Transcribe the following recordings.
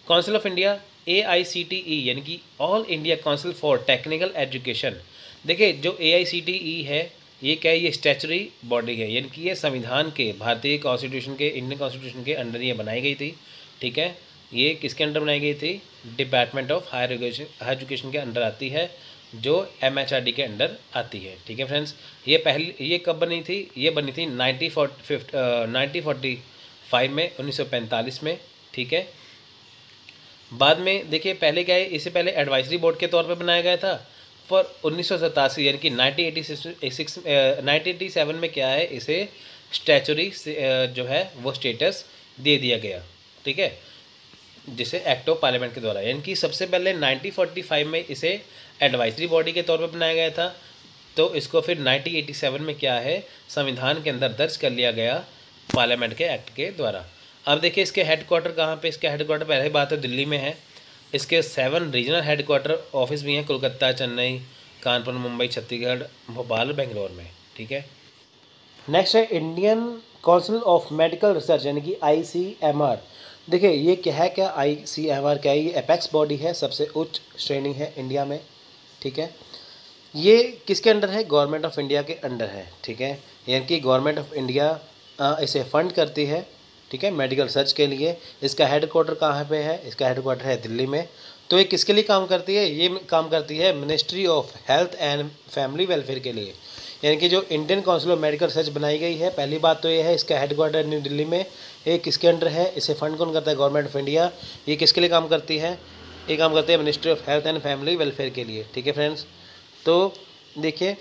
Council of India, AICTE यानी कि all India council for technical education. देखिए जो AICTE है ये क्या है, ये स्टैचुरी बॉडी है, यानी कि ये संविधान के, भारतीय कॉन्स्टिट्यूशन के, इंडियन कॉन्स्टिट्यूशन के अंडर ये बनाई गई थी। ठीक है, ये किसके अंडर बनाई गई थी? डिपार्टमेंट ऑफ हायर एजुकेशन के अंडर आती है, जो MHRD के अंडर आती है। ठीक है फ्रेंड्स, ये कब बनी थी? ये बनी थी 1945 में, 1945 में। ठीक है, बाद में देखिए पहले क्या है, इससे पहले एडवाइजरी बोर्ड के तौर पे बनाया गया था। पर 1987 यानी कि 1987 में क्या है, इसे स्टैचुरी जो है वो स्टेटस दे दिया गया। ठीक है, जिसे एक्ट ऑफ पार्लियामेंट के द्वारा, यानी कि सबसे पहले 1945 में इसे एडवाइजरी बॉडी के तौर पर बनाया गया था, तो इसको फिर 1987 में क्या है, संविधान के अंदर दर्ज कर लिया गया पार्लियामेंट के एक्ट के द्वारा। अब देखिए इसके हेडक्वार्टर कहाँ पे, इसके हेडक्वार्टर पहले बात है दिल्ली में है। इसके 7 रीजनल हेडक्वार्टर ऑफिस भी हैं, कोलकाता, चेन्नई, कानपुर, मुंबई, छत्तीसगढ़, भोपाल, बेंगलोर में। ठीक है, नेक्स्ट है Indian council of medical research यानी कि ICMR। देखिए ये क्या है, क्या ICMR क्या है? ये एपेक्स बॉडी है, सबसे उच्च श्रेणी है इंडिया में। ठीक है, ये किसके अंडर है? गवर्नमेंट ऑफ इंडिया के अंडर है। ठीक है, यानी कि गवर्नमेंट ऑफ इंडिया इसे फंड करती है। ठीक है, मेडिकल रिसर्च के लिए। इसका हेडक्वार्टर कहाँ पे है? इसका हेडक्वार्टर है दिल्ली में। तो ये किसके लिए काम करती है? ये काम करती है ministry of health and family welfare के लिए। यानी कि जो Indian council of medical research बनाई गई है, पहली बात तो ये है इसका हेडक्वार्टर न्यू दिल्ली में। ये किसके अंडर है? इसे फंड कौन करता है? Government of India. ये किसके लिए काम करती है? ये काम करती है ministry of health and family welfare के लिए। ठीक है फ्रेंड्स, तो देखिए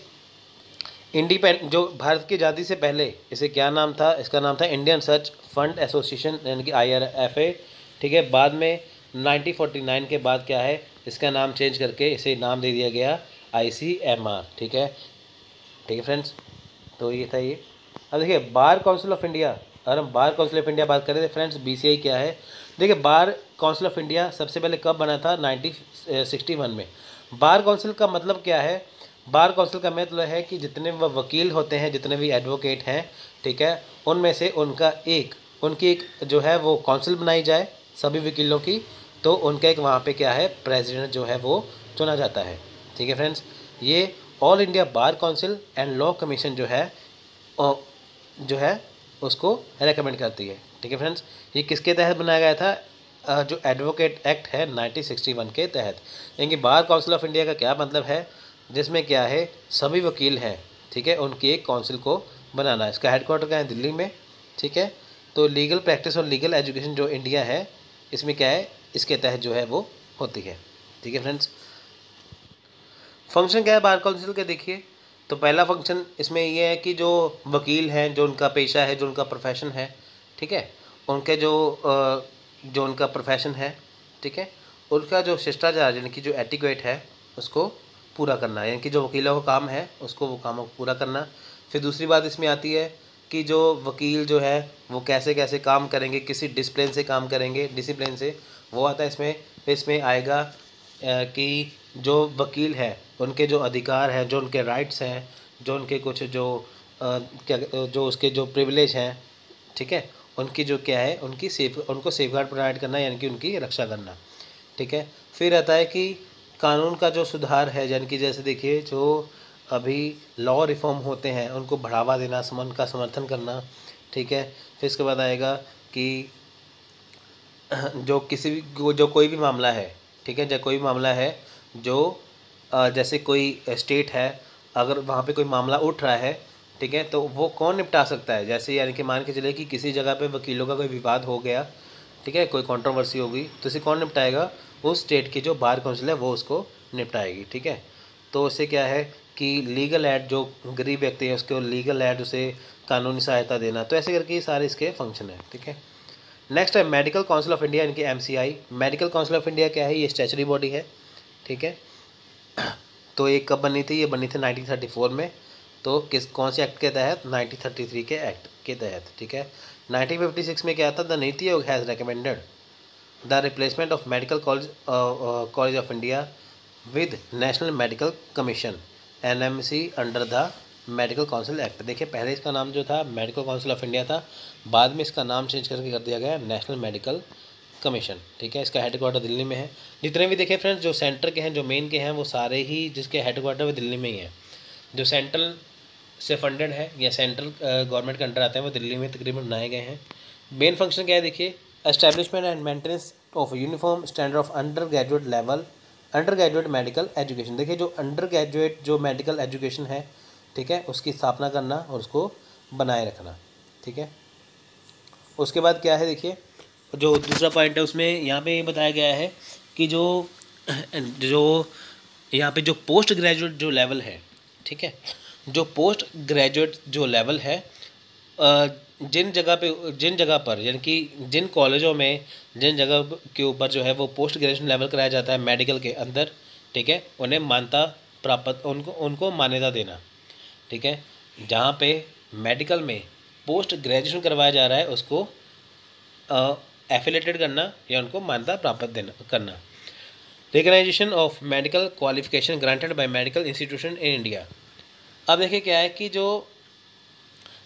जो भारत की आज़ादी से पहले इसे क्या नाम था? इसका नाम था इंडियन रिसर्च फंड एसोसिएशन यानी कि IRFA। ठीक है, बाद में 1949 के बाद क्या है, इसका नाम चेंज करके इसे नाम दे दिया गया ICMR। ठीक है, ठीक है फ्रेंड्स, तो ये था ये। अब देखिए बार काउंसिल ऑफ इंडिया, अगर हम बार काउंसिल ऑफ इंडिया बात करें तो फ्रेंड्स BCI क्या है? देखिए बार काउंसिल ऑफ इंडिया सबसे पहले कब बना था? 1961 में। बार काउंसिल का मतलब क्या है? बार काउंसिल का मतलब है कि जितने वकील होते हैं, जितने भी एडवोकेट हैं, ठीक है, उनमें से उनकी एक जो है वो काउंसिल बनाई जाए सभी वकीलों की, तो उनका एक वहाँ पे क्या है, प्रेसिडेंट जो है वो चुना जाता है। ठीक है फ्रेंड्स, ये all India bar council and law commission जो है उसको रेकमेंड करती है। ठीक है फ्रेंड्स, ये किसके तहत बनाया गया था? जो एडवोकेट एक्ट है 1961 के तहत। यानी बार काउंसिल ऑफ इंडिया का क्या मतलब है? जिसमें क्या है, सभी वकील हैं, ठीक है, उनकी एक काउंसिल को बनाना है। इसका हेडक्वार्टर क्या है? दिल्ली में। ठीक है, तो लीगल प्रैक्टिस और लीगल एजुकेशन जो इंडिया है, इसमें क्या है, इसके तहत जो है वो होती है। ठीक है फ्रेंड्स, फंक्शन क्या है बार काउंसिल के? देखिए तो पहला फंक्शन इसमें ये है कि जो वकील हैं, जो उनका पेशा है, जो उनका प्रोफेशन है, ठीक है, उनके जो उनका प्रोफेशन है, ठीक है, उनका जो शिष्टाचार यानी कि जो एटिक्वेट है उसको पूरा करना, यानी कि जो वकीलों का काम है उसको वो कामों को पूरा करना। फिर दूसरी बात इसमें आती है कि जो वकील जो है वो कैसे कैसे काम करेंगे, किसी डिसिप्लिन से काम करेंगे, डिसिप्लिन से वो आता है इसमें। फिर इसमें आएगा कि जो वकील है उनके जो अधिकार हैं, जो उनके राइट्स हैं, जो उनके कुछ जो उसके जो प्रिविलेज हैं, ठीक है, उनकी जो क्या है, उनको सेफगार्ड प्रोवाइड करना, यानी कि उनकी रक्षा करना। ठीक है, फिर आता है कि कानून का जो सुधार है, यानी कि जैसे देखिए जो अभी लॉ रिफॉर्म होते हैं उनको बढ़ावा देना, उनका समर्थन करना। ठीक है, फिर इसके बाद आएगा कि जो कोई भी मामला है, ठीक है, जो कोई भी मामला है जो जैसे कोई स्टेट है, अगर वहाँ पे कोई मामला उठ रहा है, ठीक है, तो वो कौन निपटा सकता है? जैसे यानी कि मान के चले कि किसी जगह पे वकीलों का कोई विवाद हो गया, ठीक है, कोई कंट्रोवर्सी होगी, तो इसे कौन निपटाएगा? उस स्टेट की जो बार काउंसिल है वो उसको निपटाएगी। ठीक है, तो उससे क्या है कि लीगल एड, जो गरीब व्यक्ति है उसको लीगल एड, उसे कानूनी सहायता देना। तो ऐसे करके ये सारे इसके फंक्शन है। ठीक है, नेक्स्ट है मेडिकल काउंसिल ऑफ इंडिया यानी कि MCI। Medical council of India क्या है? ये स्टैचुरी बॉडी है। ठीक है, तो ये कब बनी थी? ये बनी थी 1934 में। तो कौन से एक्ट के तहत? 1933 के एक्ट के तहत। ठीक है, 1956 में क्या था? The NITI Aayog has recommended the replacement of medical college of India with national medical commission NMC under the medical council act. देखिए पहले इसका नाम जो था मेडिकल काउंसिल ऑफ इंडिया था, बाद में इसका नाम चेंज करके कर दिया गया नेशनल मेडिकल कमीशन, ठीक है। इसका हेडक्वार्टर दिल्ली में है। जितने भी देखे फ्रेंड्स, जो सेंटर के हैं, जो मेन के हैं, वो सारे ही जिसके हेडक्वार्टर वो दिल्ली में ही हैं। जो सेंट्रल से फंडेड है या सेंट्रल गवर्नमेंट के अंडर आते हैं वो दिल्ली में तकरीबन बनाए गए हैं। मेन फंक्शन क्या है देखिए, establishment and maintenance of uniform standard of under graduate level, under graduate medical education. देखिए जो अंडर ग्रेजुएट जो मेडिकल एजुकेशन है, ठीक है, उसकी स्थापना करना और उसको बनाए रखना, ठीक है। उसके बाद क्या है देखिए, जो दूसरा पॉइंट है उसमें यहाँ पे ये बताया गया है कि जो जो यहाँ पे जो पोस्ट ग्रेजुएट जो लेवल है, ठीक है, जो पोस्ट ग्रेजुएट जो लेवल है, जिन जगह पर यानी कि जिन कॉलेजों में जिन जगह के ऊपर जो है वो पोस्ट ग्रेजुएशन लेवल कराया जाता है मेडिकल के अंदर, ठीक है, उन्हें मान्यता प्राप्त उनको मान्यता देना, ठीक है। जहाँ पे मेडिकल में पोस्ट ग्रेजुएशन करवाया जा रहा है उसको एफिलेटेड करना या उनको मान्यता प्राप्त करना। Recognisation of medical qualification granted by medical institution in India. अब देखिए क्या है कि जो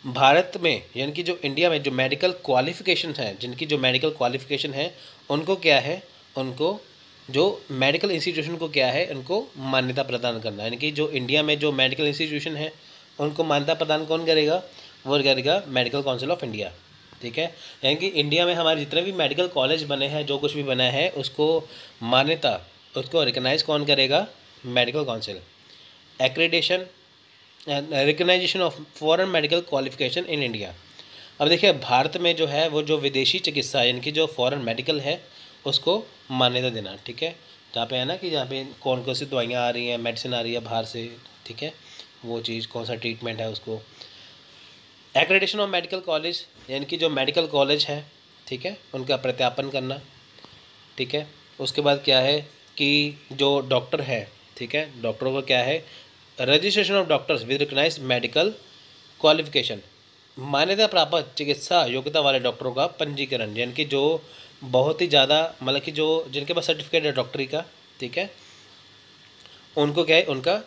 भारत में यानी कि जो इंडिया में जो मेडिकल क्वालिफिकेशन है, जिनकी जो मेडिकल क्वालिफिकेशन है, उनको क्या है, उनको जो मेडिकल इंस्टीट्यूशन को क्या है, उनको मान्यता प्रदान करना। यानी कि जो इंडिया में जो मेडिकल इंस्टीट्यूशन है उनको मान्यता प्रदान कौन करेगा, वो करेगा मेडिकल काउंसिल ऑफ इंडिया, ठीक है। यानी कि इंडिया में हमारे जितने भी मेडिकल कॉलेज बने हैं, जो कुछ भी बना है, उसको मान्यता, उसको रिकग्नाइज कौन करेगा, medical council. Accreditation recognisation of foreign medical qualification in India. अब देखिए भारत में जो है वो जो विदेशी चिकित्सा यानी कि जो फॉरेन मेडिकल है उसको मान्यता देना, ठीक है। जहाँ पे है ना कि जहाँ पे कौन कौन सी दवाइयाँ आ रही हैं, मेडिसिन आ रही है बाहर से, ठीक है, वो चीज़ कौन सा ट्रीटमेंट है उसको। एक्रेडिटेशन ऑफ मेडिकल कॉलेज यानी कि जो मेडिकल कॉलेज है, ठीक है, उनका प्रत्यापन करना, ठीक है। उसके बाद क्या है कि जो डॉक्टर है, ठीक है, डॉक्टरों का क्या है, registration of doctors with recognised medical qualification, मान्यता प्राप्त चिकित्सा योग्यता वाले डॉक्टरों का पंजीकरण, यानी कि जो बहुत ही ज़्यादा मतलब कि जो जिनके पास सर्टिफिकेट है डॉक्टरी का, ठीक है, उनको क्या है, उनका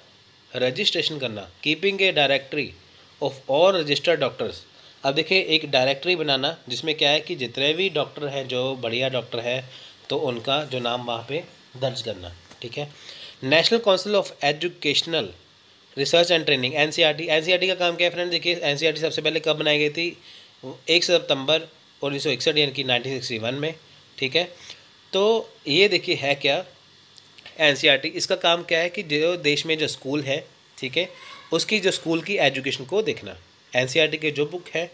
रजिस्ट्रेशन करना। Keeping A directory of all registered doctors. अब देखिए एक डायरेक्टरी बनाना जिसमें क्या है कि जितने भी डॉक्टर हैं जो बढ़िया डॉक्टर है तो उनका जो नाम वहाँ पे दर्ज करना, ठीक है। National council of educational research and training, NCERT का काम क्या है फ्रेंड्स, देखिए एनसीईआरटी सबसे पहले कब बनाई गई थी, 1 सितंबर 1961 यानी कि 1961 में, ठीक है। तो ये देखिए है क्या एनसीईआरटी, इसका काम क्या है कि जो देश में जो स्कूल है, ठीक है, उसकी जो स्कूल की एजुकेशन को देखना। एनसीईआरटी के जो बुक है,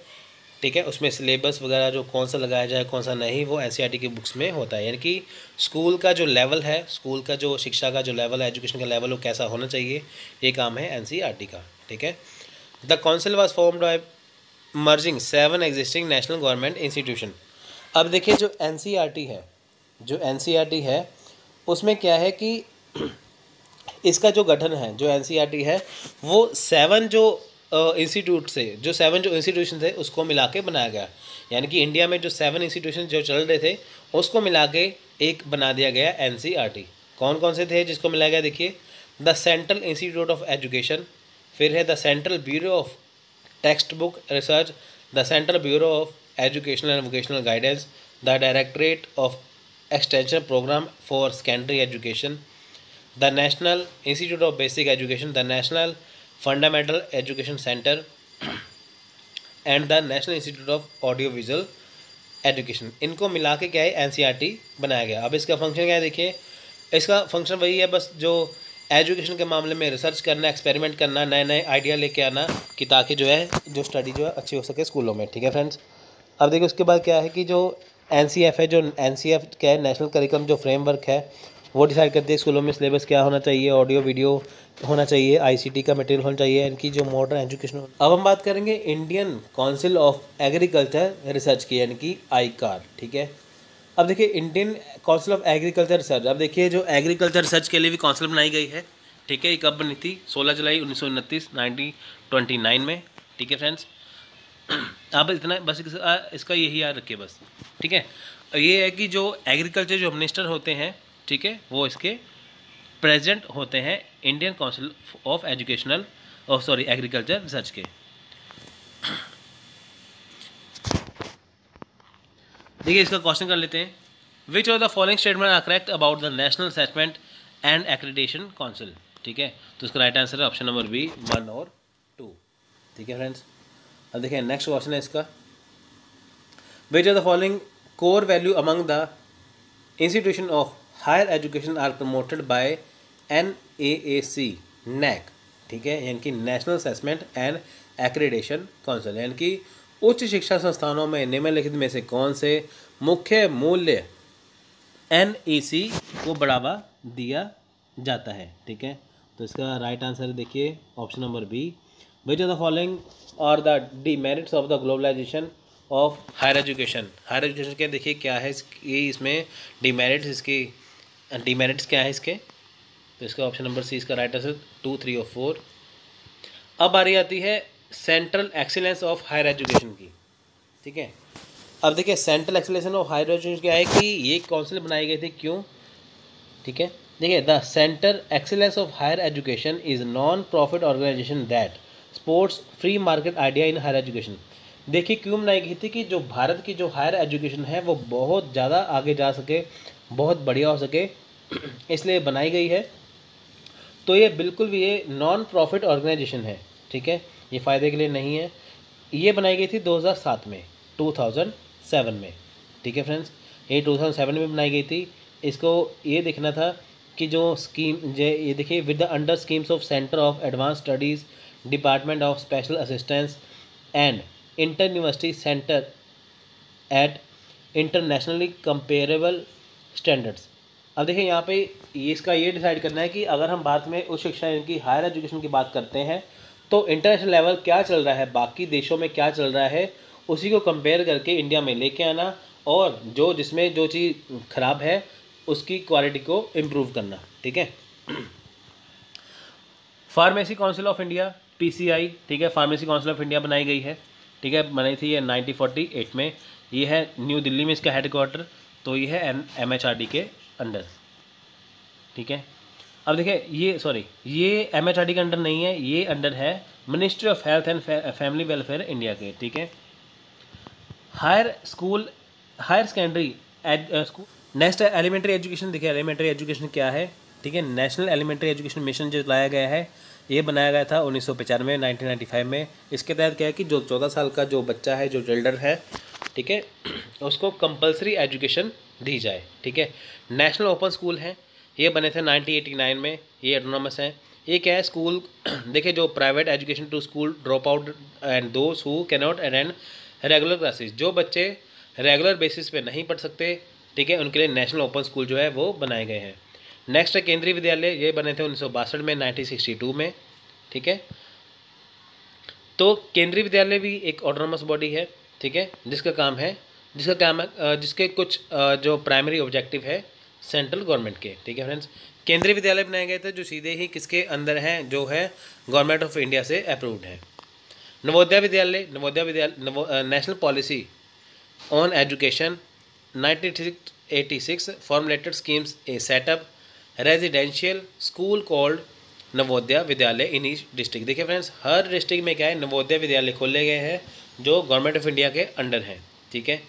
ठीक है, उसमें सिलेबस वगैरह जो कौन सा लगाया जाए कौन सा नहीं, वो एनसीईआरटी की बुक्स में होता है। यानी कि स्कूल का जो लेवल है, स्कूल का जो शिक्षा का जो लेवल है, एजुकेशन का लेवल वो कैसा होना चाहिए, ये काम है एनसीईआरटी का, ठीक है। The council was formed by merging 7 existing national government institution. अब देखिए जो एनसीईआरटी है उसमें क्या है कि इसका जो गठन है, जो एनसीईआरटी है वो 7 जो इंस्टीट्यूट से जो 7 जो इंस्टीट्यूशन थे उसको मिला के बनाया गया। यानी कि इंडिया में जो 7 इंस्टीट्यूशन जो चल रहे थे उसको मिला के एक बना दिया गया एनसीईआरटी। कौन कौन से थे जिसको मिलाया गया, देखिए the central institute of education, फिर है the central bureau of text book research, the central bureau of educational and vocational guidance, the directorate of extension programme for secondary education, the national institute of basic education, the national fundamental education centre and the national institute of audio visual education. इनको मिला के क्या है NCERT बनाया गया। अब इसका function क्या है, देखिए इसका फंक्शन वही है बस जो एजुकेशन के मामले में रिसर्च करना, एक्सपेरिमेंट करना, नए नए आइडिया लेके आना कि ताकि जो है जो स्टडी जो है अच्छी हो सके स्कूलों में, ठीक है फ्रेंड्स। अब देखिए उसके बाद क्या है कि जो एनसीएफ है, जो एनसीएफ क्या है नेशनल करिकुलम जो फ्रेमवर्क है वो डिसाइड करते हैं स्कूलों में सिलेबस क्या होना चाहिए, ऑडियो वीडियो होना चाहिए, आईसीटी का मटेरियल होना चाहिए, इनकी जो मॉडर्न एजुकेशन। अब हम बात करेंगे Indian council of agriculture research की यानी कि आईकार, ठीक है। अब देखिए Indian council of agriculture research, अब देखिए जो एग्रीकल्चर रिसर्च के लिए भी काउंसिल बनाई गई है, ठीक है। ये कब बनी थी, 16 जुलाई 1929 1929 में, ठीक है फ्रेंड्स। आप इतना बस इसका यही याद रखिए बस, ठीक है। ये है कि जो एग्रीकल्चर जो मिनिस्टर होते हैं, ठीक है, वो इसके प्रेजेंट होते हैं Indian council of educational agriculture research के। देखिए इसका क्वेश्चन कर लेते हैं which of the following statement are correct about the national assessment and accreditation council. ठीक है, तो इसका राइट आंसर है ऑप्शन नंबर बी 1 और 2। ठीक है फ्रेंड्स, अब देखिए नेक्स्ट क्वेश्चन है इसका, which of the following core value among the institution of higher education are promoted by NAAC NAC। ठीक है, यानी कि national assessment and accreditation council, यानी कि उच्च शिक्षा संस्थानों में निम्नलिखित में से कौन से मुख्य मूल्य NEC को बढ़ावा दिया जाता है। ठीक है, तो इसका राइट आंसर देखिए option number B, which of the following are the demerits of the globalization of higher education. Higher education के देखिए क्या है इसमें डीमेरिट्स, इसकी डीमेरिट्स क्या है इसके, तो इसका ऑप्शन नंबर सी इसका राइट आंसर 2, 3 और 4। अब बारी आती है central excellence of higher education की। ठीक है, अब देखिए central excellence of higher education क्या है कि ये काउंसिल बनाई गई थी, क्यों। ठीक है, देखिए the centre excellence of higher education is non profit organisation that sports free market idea in higher education. देखिए क्यों बनाई गई थी कि जो भारत की जो हायर एजुकेशन है वो बहुत ज़्यादा आगे जा सके, बहुत बढ़िया हो सके, इसलिए बनाई गई है। तो ये बिल्कुल भी ये नॉन प्रॉफिट ऑर्गेनाइजेशन है। ठीक है, ये फ़ायदे के लिए नहीं है। ये बनाई गई थी 2007 में, 2007 में। ठीक है फ्रेंड्स, ये 2007 में बनाई गई थी। इसको ये देखना था कि जो स्कीम ये देखिए, with the under schemes of centre of advance studies, department of special assistance and inter university centre at internationally comparable standards. अब देखिए यहाँ पे इसका ये डिसाइड करना है कि अगर हम भारत में उच्च शिक्षा यानी कि हायर एजुकेशन की बात करते हैं तो इंटरनेशनल लेवल क्या चल रहा है, बाकी देशों में क्या चल रहा है, उसी को कंपेयर करके इंडिया में लेके आना, और जो जिसमें जो चीज़ खराब है उसकी क्वालिटी को इम्प्रूव करना। ठीक है, pharmacy council of India PCI। ठीक है, फार्मेसी काउंसिल ऑफ इंडिया बनाई गई है। ठीक है, बनाई थी ये 1948 में। ये है न्यू दिल्ली में इसका हेडक्वार्टर, तो ये है MHRD के अंडर। ठीक है, अब देखिए ये MHRD के अंडर नहीं है, ये अंडर है ministry of health and family welfare India के। ठीक है, higher secondary school, next elementary education. देखिए एलिमेंट्री एजुकेशन क्या है। ठीक है, नेशनल एलिमेंट्री एजुकेशन मिशन जो लाया गया है, ये बनाया गया था 1995 1995 में। इसके तहत क्या है कि जो 14 साल का जो बच्चा है, जो चिल्ड्रन है, ठीक है, उसको कंपलसरी एजुकेशन दी जाए। ठीक है, नेशनल ओपन स्कूल हैं, ये बने थे 1989 में, ये ऑटोनॉमस हैं। ये क्या है स्कूल, देखिए जो private education to school drop out and those who can not attend regular classes, जो बच्चे रेगुलर बेसिस पे नहीं पढ़ सकते, ठीक है, उनके लिए नेशनल ओपन स्कूल जो है वो बनाए गए हैं। नेक्स्ट है केंद्रीय विद्यालय, ये बने थे 1962 में 1962 में। ठीक है, तो केंद्रीय विद्यालय भी एक ऑटोनॉमस बॉडी है। ठीक है, जिसके कुछ जो प्राइमरी ऑब्जेक्टिव है सेंट्रल गवर्नमेंट के। ठीक है फ्रेंड्स, केंद्रीय विद्यालय बनाए गए थे जो सीधे ही किसके अंदर हैं, जो है गवर्नमेंट ऑफ इंडिया से अप्रूव्ड है। Navodaya Vidyalaya national policy on education 1986 formulated schemes A setup residential school called Navodaya Vidyalaya in each district. देखिए फ्रेंड्स, हर डिस्ट्रिक्ट में क्या है, नवोदय विद्यालय खोले गए हैं जो गवर्नमेंट ऑफ इंडिया के अंडर हैं। ठीक है,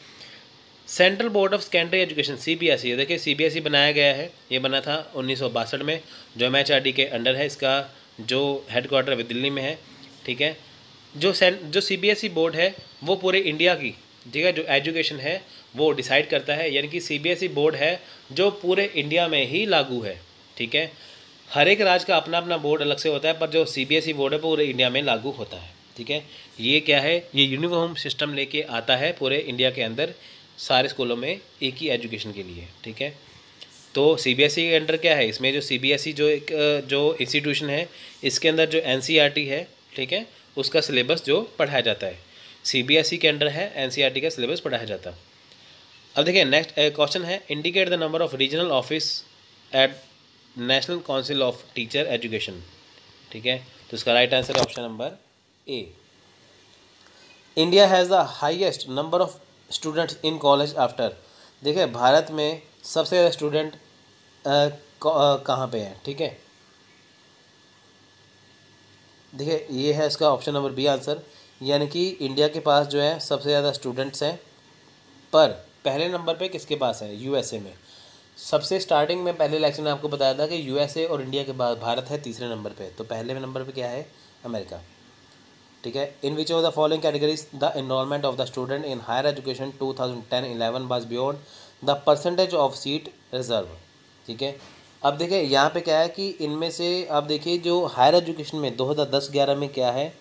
central board of secondary education CBSE, देखिए CBSE बनाया गया है, ये बना था 1962 में, जो MHRD के अंडर है। इसका जो हेडक्वार्टर है दिल्ली में है। ठीक है, जो CBSE बोर्ड है वो पूरे इंडिया की, ठीक है, जो एजुकेशन है वो डिसाइड करता है, यानी कि CBSE बोर्ड है जो पूरे इंडिया में ही लागू है। ठीक है, हर एक राज्य का अपना अपना बोर्ड अलग से होता है, पर जो CBSE बोर्ड है पूरे इंडिया में लागू होता है। ठीक है, ये क्या है, ये यूनिफॉर्म सिस्टम लेके आता है पूरे इंडिया के अंदर सारे स्कूलों में एक ही एजुकेशन के लिए। ठीक है, तो CBSE के अंडर क्या है, इसमें जो CBSE जो इंस्टीट्यूशन है, इसके अंदर जो NCERT है, ठीक है, उसका सिलेबस जो पढ़ाया जाता है CBSE के अंडर है, NCERT का सिलेबस पढ़ाया जाता है। अब देखिए नेक्स्ट क्वेश्चन है, indicate the number of regional office at national council of teacher education. ठीक है, तो इसका राइट आंसर है option number A। India has the highest number of students in college after. देखिए भारत में सबसे ज़्यादा स्टूडेंट कहाँ पे हैं। ठीक है, देखिए ये है इसका ऑप्शन नंबर B आंसर, यानी कि इंडिया के पास जो है सबसे ज़्यादा स्टूडेंट्स हैं, पर पहले नंबर पे किसके पास है, यूएसए में। सबसे स्टार्टिंग में पहले इलेक्शन में आपको बताया था कि यूएसए और इंडिया के बाद भारत है तीसरे नंबर पे, तो पहले नंबर पे क्या है, अमेरिका। ठीक है। In which of the following categories the enrolment of the student in higher education 2010-11 was beyond the percentage of seat reserve. ठीक है। अब देखिए यहाँ पे क्या है कि इनमें से आप देखिए जो हायर एजुकेशन में 2010-11 में क्या है,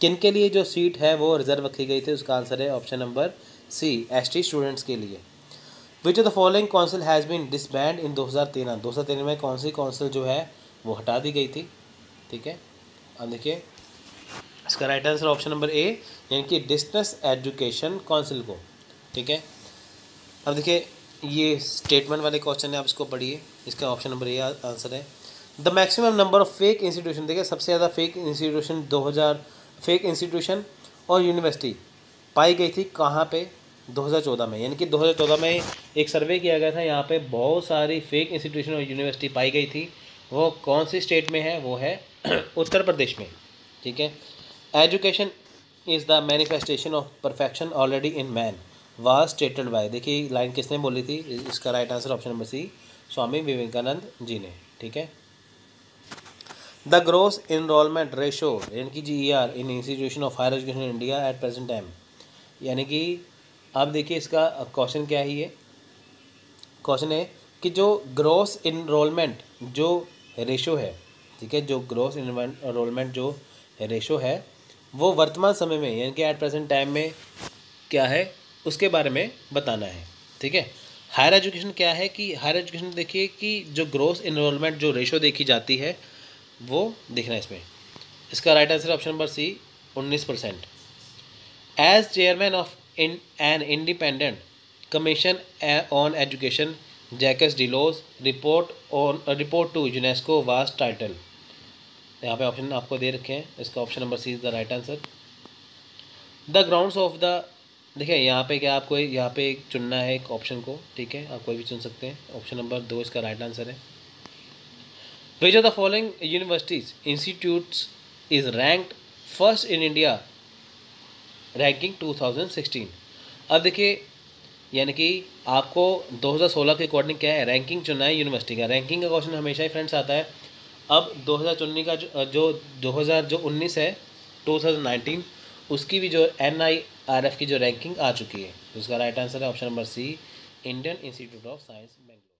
किन के लिए जो सीट है वो रिजर्व रखी गई थी, उसका आंसर है option number C, ST students के लिए। Which of the following council has been disband in 2013 में कौन सी काउंसिल जो है वो हटा दी गई थी। ठीक है। अब देखिए इसका right answer option number A, यानी कि डिस्टेंस एजुकेशन काउंसिल को। ठीक है। अब देखिए ये स्टेटमेंट वाले क्वेश्चन है, आप इसको पढ़िए। इसका ऑप्शन नंबर ए आंसर है। The maximum number of fake institution, देखिए सबसे ज़्यादा फेक इंस्टीट्यूशन 2000 फेक इंस्टीट्यूशन और यूनिवर्सिटी पाई गई थी कहाँ पे, 2014 में। यानी कि 2014 में एक सर्वे किया गया था, यहाँ पे बहुत सारी फेक इंस्टीट्यूशन और यूनिवर्सिटी पाई गई थी। वो कौन सी स्टेट में है, वो है उत्तर प्रदेश में। ठीक है। Education is the manifestation of perfection already in man was stated by, देखिए लाइन किसने बोली थी, इसका right answer option number C, Swami Vivekananda ji ने। ठीक है। द ग्रोस इनरोलमेंट रेशो यानी कि GER in institution of higher education in India at present time, यानी कि अब देखिए इसका क्वेश्चन क्या है, ये क्वेश्चन है कि जो ग्रोस इनरोलमेंट जो रेशो है, ठीक है, जो ग्रोस इनरोलमेंट जो रेशो है वो वर्तमान समय में यानी कि एट प्रेजेंट टाइम में क्या है उसके बारे में बताना है। ठीक है। हायर एजुकेशन क्या है कि हायर एजुकेशन देखिए कि जो ग्रोस इनरोलमेंट जो रेशो देखी जाती है वो देखना है इसमें। इसका right answer option number C, 19%। As chairman of an independent commission on education Jacques Delors report to UNESCO was title, यहाँ पे ऑप्शन आपको दे रखे हैं, इसका option number C is the right answer. The grounds of the, देखिए यहाँ पे क्या आपको यहाँ पे एक चुनना है एक ऑप्शन को। ठीक है। आप कोई भी चुन सकते हैं। ऑप्शन नंबर 2 इसका राइट आंसर है। विच of the following universities institutes is ranked first in India ranking 2016। अब देखिए यानी कि आपको 2016 के अकॉर्डिंग क्या है, रैंकिंग चुनना है यूनिवर्सिटी का। रैंकिंग का क्वेश्चन हमेशा ही फ्रेंड्स आता है। अब 2019 का जो 2019 है 2019 उसकी भी जो NIRF की जो रैंकिंग आ चुकी है, उसका राइट आंसर है option number C, Indian institute of science Bangalore.